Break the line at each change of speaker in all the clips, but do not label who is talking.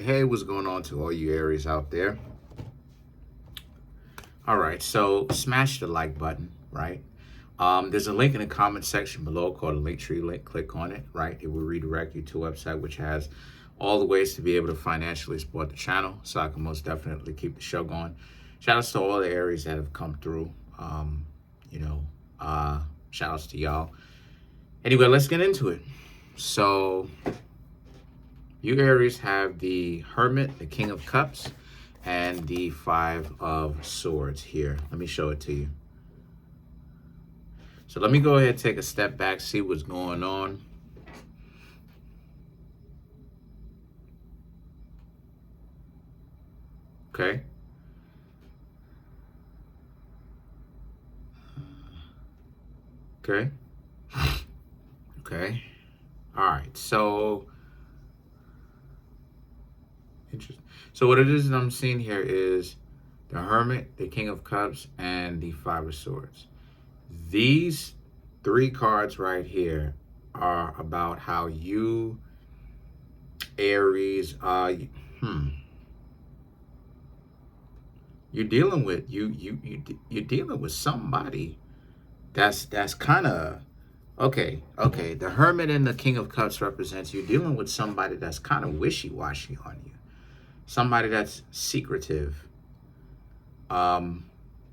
Hey, what's going on to all you Aries out there? All right, so smash the like button, right? There's a link in the comment section below called a Linktree link. Click on it, right? It will redirect you to a website which has all the ways to be able to financially support the channel, so I can most definitely keep the show going. Shout outs to all the Aries that have come through. You know, shout outs to y'all. Anyway, let's get into it. So, you Aries have the Hermit, the King of Cups, and the Five of Swords here. Let me show it to you. So let me go ahead and take a step back, see what's going on. Okay. Okay. Okay. All right. So, interesting. So what it is that I'm seeing here is the Hermit, the King of Cups, and the Five of Swords. These three cards right here are about how you, Aries, you're dealing with you're dealing with somebody that's kind of okay. The Hermit and the King of Cups represents you dealing with somebody that's kind of wishy-washy on you, somebody that's secretive.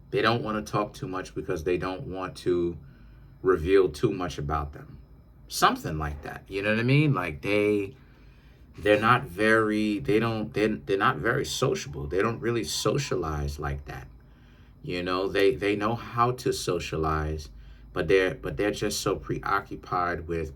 They don't want to talk too much because they don't want to reveal too much about them, something like that. You know what I mean? Like they're not very they're not very sociable. They don't really socialize like that. You know, they know how to socialize, but they're just so preoccupied with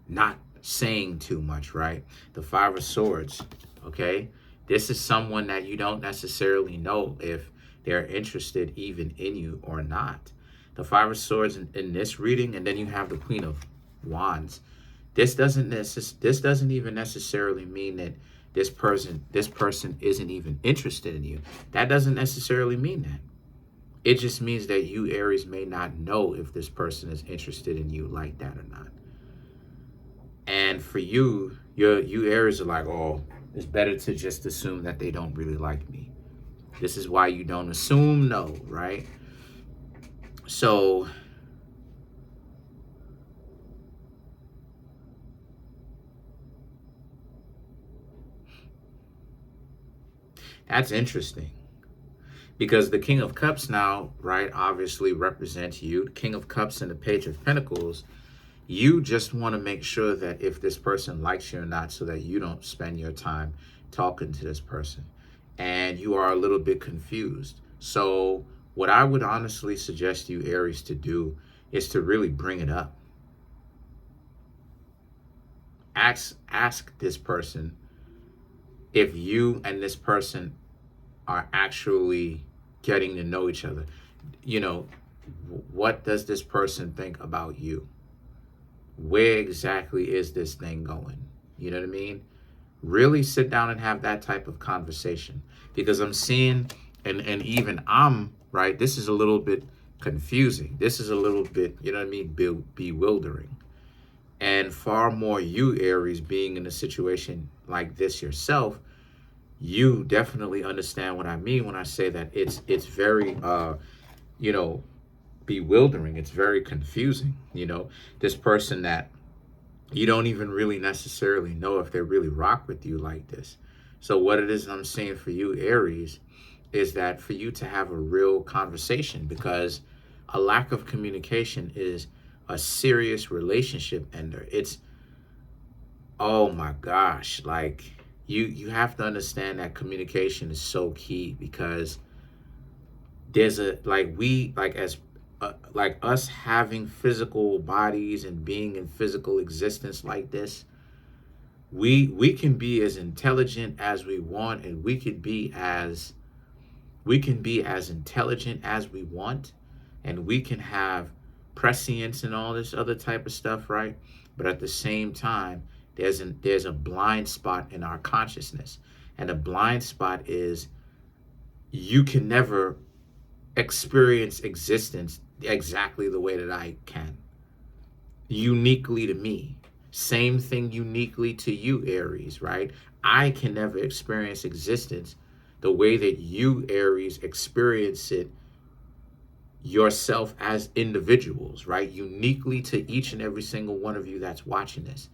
not saying too much, right? The Five of Swords, okay? This is someone that you don't necessarily know if they're interested even in you or not. The Five of Swords in this reading, and then you have the Queen of Wands. This doesn't even necessarily mean that this person isn't even interested in you. That doesn't necessarily mean that. It just means that you Aries may not know if this person is interested in you like that or not. And for you, you Aries are like, oh, it's better to just assume that they don't really like me. This is why you don't assume no, right? So that's interesting. Because the King of Cups now, right, obviously represents you. The King of Cups and the Page of Pentacles, you just want to make sure that if this person likes you or not, so that you don't spend your time talking to this person. And you are a little bit confused. So what I would honestly suggest you Aries to do is to really bring it up. Ask this person if you and this person are actually getting to know each other. You know, what does this person think about you? Where exactly is this thing going? You know what I mean? Really sit down and have that type of conversation, because I'm seeing, and even I'm, right, this is a little bit confusing. This is a little bit, you know what I mean, bewildering. And far more you, Aries, being in a situation like this yourself, you definitely understand what I mean when I say that it's very you know, bewildering. It's very confusing. You know, this person that you don't even really necessarily know if they really rock with you like this. So what it is I'm saying for you Aries is that for you to have a real conversation, because a lack of communication is a serious relationship ender. It's, oh my gosh, like you have to understand that communication is so key, because there's a like us having physical bodies and being in physical existence like this, we can be as intelligent as we want, and we can be as intelligent as we want, and we can have prescience and all this other type of stuff, right? But at the same time, there's a blind spot in our consciousness, and the blind spot is you can never experience existence exactly the way that I can, uniquely to me. Same thing uniquely to you, Aries, right? I can never experience existence the way that you, Aries, experience it yourself as individuals, right? Uniquely to each and every single one of you that's watching this.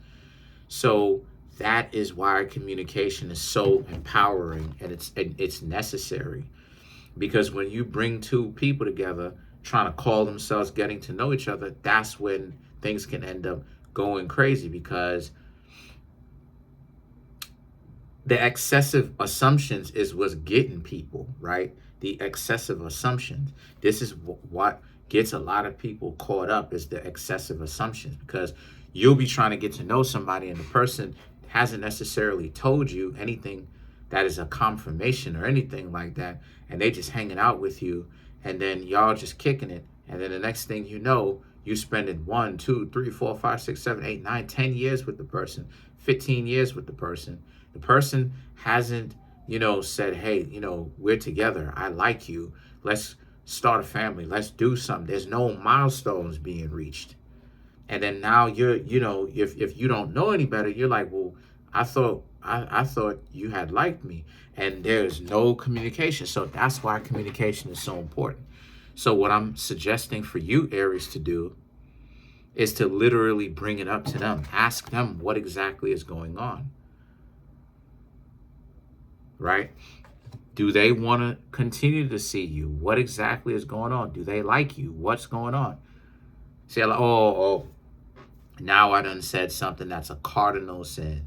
So that is why communication is so empowering, and it's necessary. Because when you bring two people together trying to call themselves getting to know each other, that's when things can end up going crazy, because the excessive assumptions is what's getting people, right? The excessive assumptions. This is what gets a lot of people caught up, is the excessive assumptions, because you'll be trying to get to know somebody and the person hasn't necessarily told you anything that is a confirmation or anything like that, and they just hanging out with you, and then y'all just kicking it, and then the next thing you know, you spending 1, 2, 3, 4, 5, 6, 7, 8, 9, 10 years with the person, 15 years with the person. The person hasn't, said, hey, we're together. I like you. Let's start a family. Let's do something. There's no milestones being reached. And then now you're, if you don't know any better, you're like, well, I thought you had liked me. And there's no communication. So that's why communication is so important. So what I'm suggesting for you, Aries, to do is to literally bring it up to them. Ask them what exactly is going on. Right? Do they want to continue to see you? What exactly is going on? Do they like you? What's going on? Say, like, oh, now I done said something that's a cardinal sin.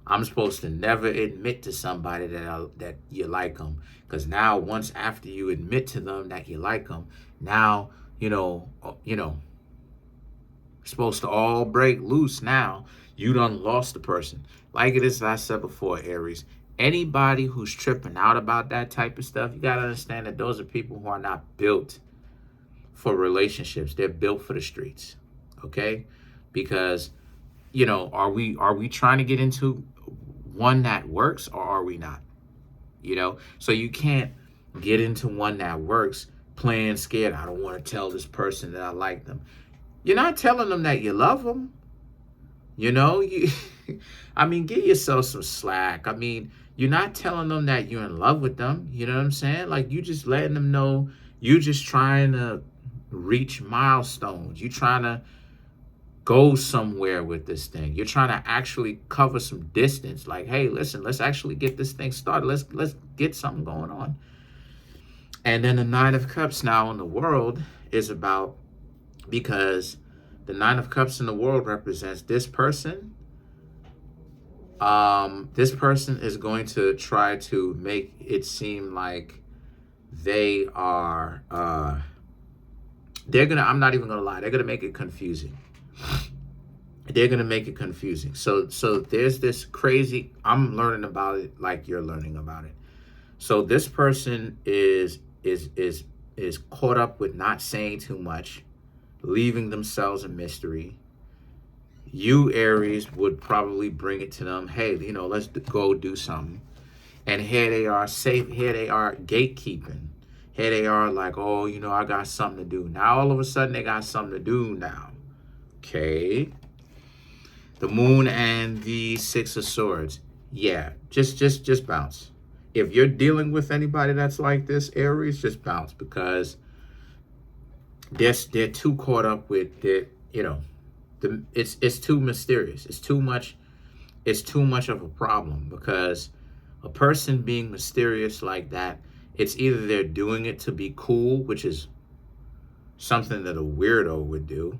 I'm supposed to never admit to somebody that you like them, because now once after you admit to them that you like them, now supposed to all break loose. Now you done lost the person. Like it is, I said before, Aries. Anybody who's tripping out about that type of stuff, you got to understand that those are people who are not built for relationships. They're built for the streets. Okay? Because, are we trying to get into one that works, or are we not? So you can't get into one that works playing scared. I don't want to tell this person that I like them. You're not telling them that you love them. Give yourself some slack. You're not telling them that you're in love with them. You know what I'm saying? Like, you just letting them know you're just trying to reach milestones. You're trying to go somewhere with this thing. You're trying to actually cover some distance. Like, hey, listen, let's actually get this thing started. Let's get something going on. And then the Nine of Cups now in the world is about, because the Nine of Cups in the world represents this person. This person is going to try to make it seem like they are, I'm not even going to lie, they're going to make it confusing. They're going to make it confusing. So there's this crazy, I'm learning about it like you're learning about it. So this person is caught up with not saying too much, leaving themselves a mystery. You, Aries, would probably bring it to them. Hey, let's go do something. And here they are safe. Here they are gatekeeping. Here they are like, oh, I got something to do. Now, all of a sudden, they got something to do now. Okay. The Moon and the Six of Swords. Yeah, just bounce. If you're dealing with anybody that's like this, Aries, just bounce, because they're too caught up with it, it's too mysterious. It's too much of a problem, because a person being mysterious like that, it's either they're doing it to be cool, which is something that a weirdo would do,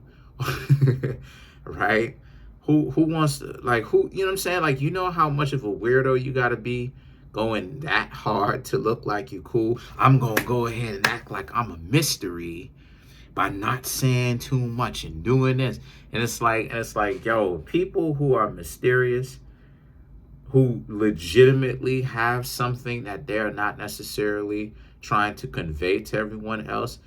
right? Who wants to, like, who, you know what I'm saying? Like, how much of a weirdo you got to be going that hard to look like you cool? I'm going to go ahead and act like I'm a mystery by not saying too much and doing this. And it's like, yo, people who are mysterious, who legitimately have something that they're not necessarily trying to convey to everyone else,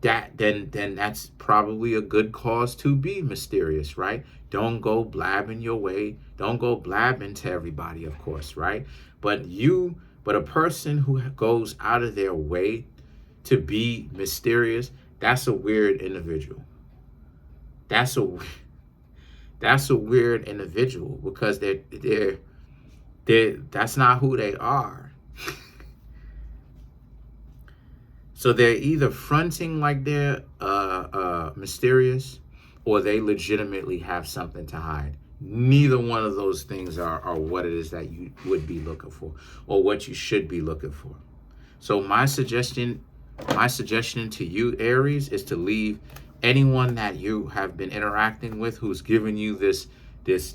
then that's probably a good cause to be mysterious, right? Don't go blabbing your way. Don't go blabbing to everybody, of course, right? But a person who goes out of their way to be mysterious, that's a weird individual. That's That's a weird individual because that's not who they are. So they're either fronting like they're mysterious, or they legitimately have something to hide. Neither one of those things are what it is that you would be looking for, or what you should be looking for. So my suggestion to you, Aries, is to leave anyone that you have been interacting with who's giving you this this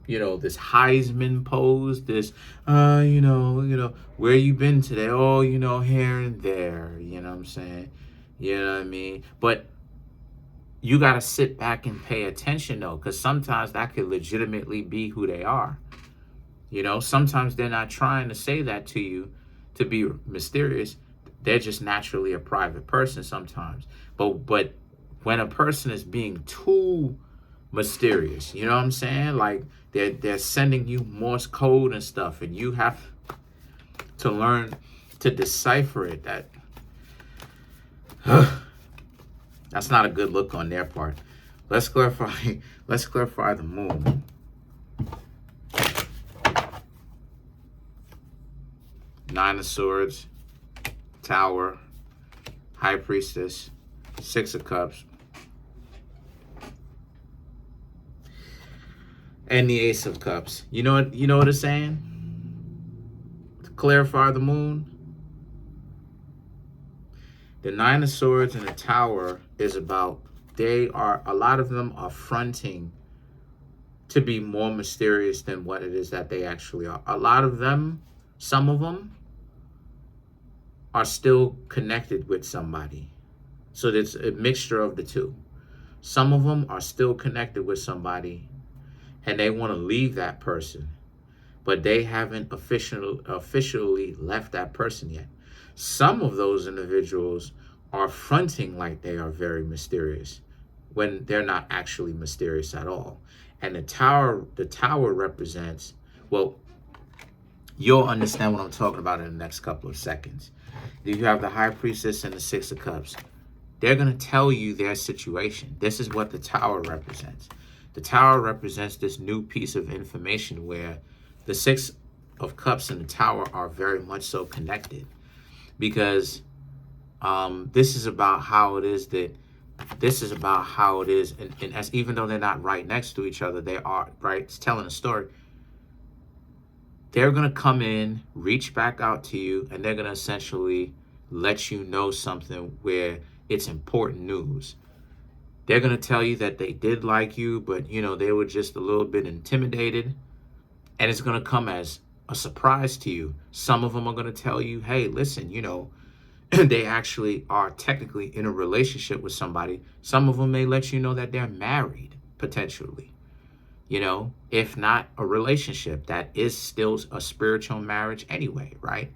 Heisman pose, this where you been today? Oh, here and there, you know what I'm saying? You know what I mean? But you got to sit back and pay attention though, because sometimes that could legitimately be who they are. Sometimes they're not trying to say that to you to be mysterious. They're just naturally a private person sometimes. But when a person is being too mysterious, you know what I'm saying? Like they're sending you Morse code and stuff, and you have to learn to decipher it. That's not a good look on their part. Let's clarify the moon. Nine of Swords, Tower, High Priestess, Six of Cups, and the Ace of Cups. You know what it's saying? To clarify the moon, the Nine of Swords and the Tower is about, a lot of them are fronting to be more mysterious than what it is that they actually are. A lot of them, some of them, are still connected with somebody. So there's a mixture of the two. Some of them are still connected with somebody and they want to leave that person, but they haven't officially left that person yet. Some of those individuals are fronting like they are very mysterious when they're not actually mysterious at all. And the tower represents, well, you'll understand what I'm talking about in the next couple of seconds. You have the High Priestess and the Six of Cups. They're going to tell you their situation. This is what the Tower represents. The Tower represents this new piece of information where the Six of Cups and the Tower are very much so connected, because this is about how it is and as even though they're not right next to each other, they are, right? It's telling a story. They're going to come in, reach back out to you, and they're going to essentially let you know something where it's important news. They're going to tell you that they did like you, but, they were just a little bit intimidated, and it's going to come as a surprise to you. Some of them are going to tell you, hey, listen, they actually are technically in a relationship with somebody. Some of them may let you know that they're married, potentially. If not a relationship, that is still a spiritual marriage anyway, right?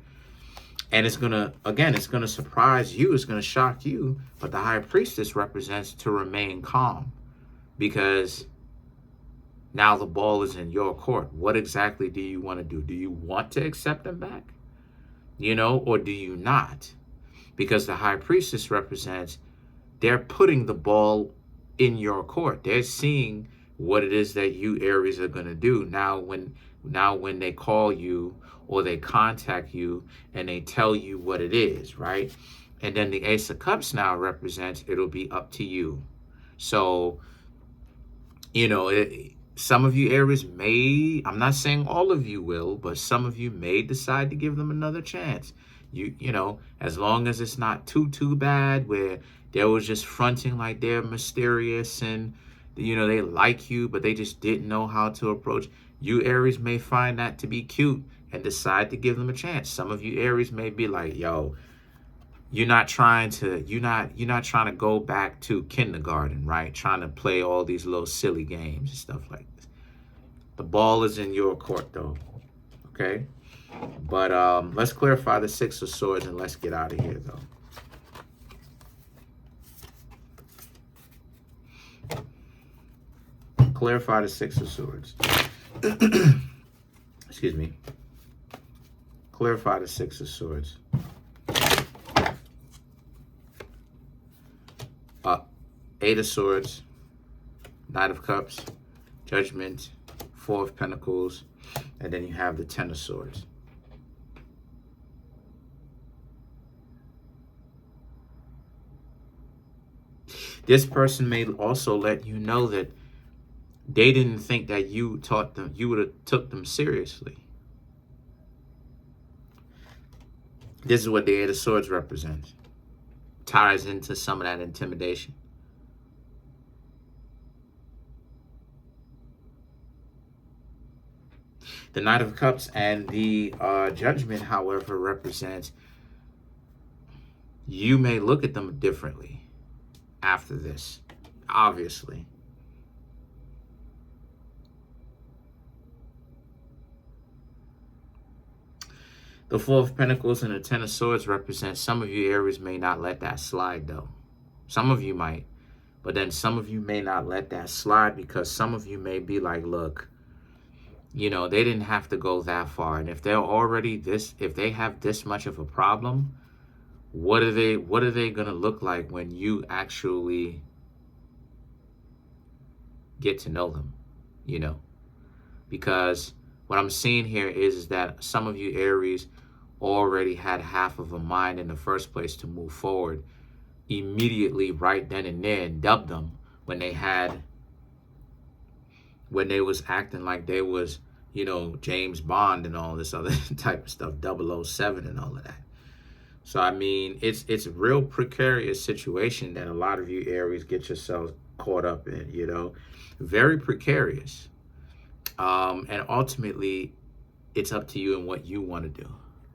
And it's going to surprise you. It's going to shock you. But the High Priestess represents to remain calm, because now the ball is in your court. What exactly do you want to do? Do you want to accept them back? Or do you not? Because the High Priestess represents, they're putting the ball in your court. They're seeing what it is that you, Aries, are going to do. Now when they call you or they contact you and they tell you what it is, right? And then the Ace of Cups now represents, it'll be up to you. So, some of you Aries may, I'm not saying all of you will, but some of you may decide to give them another chance. As long as it's not too bad, where they was just fronting like they're mysterious and, they like you, but they just didn't know how to approach. You Aries may find that to be cute and decide to give them a chance. Some of you Aries may be like, yo, you're not trying to go back to kindergarten, right? Trying to play all these little silly games and stuff like this. The ball is in your court though. Okay? But let's clarify the Six of Swords and let's get out of here though. Clarify the Six of Swords. Excuse me. Clarify the Six of Swords. Eight of Swords, Knight of Cups, Judgment, Four of Pentacles, and then you have the Ten of Swords. This person may also let you know that they didn't think that you taught them, you would have took them seriously. This is what the Eight of Swords represents. Ties into some of that intimidation. The Knight of Cups and the Judgment, however, represents you may look at them differently after this, obviously. The Four of Pentacles and the Ten of Swords represent some of you Aries may not let that slide, though. Some of you might, but then some of you may not let that slide because some of you may be like, look, you know, they didn't have to go that far. And if they're already this, if they have this much of a problem, what are they going to look like when you actually get to know them, you know? Because what I'm seeing here is that some of you Aries already had half of a mind in the first place to move forward immediately right then and there and dub them when they was acting like they was, you know, James Bond and all this other type of stuff, 007 and all of that. So, I mean, it's a real precarious situation that a lot of you Aries get yourselves caught up in, you know, very precarious. And ultimately, it's up to you and what you want to do.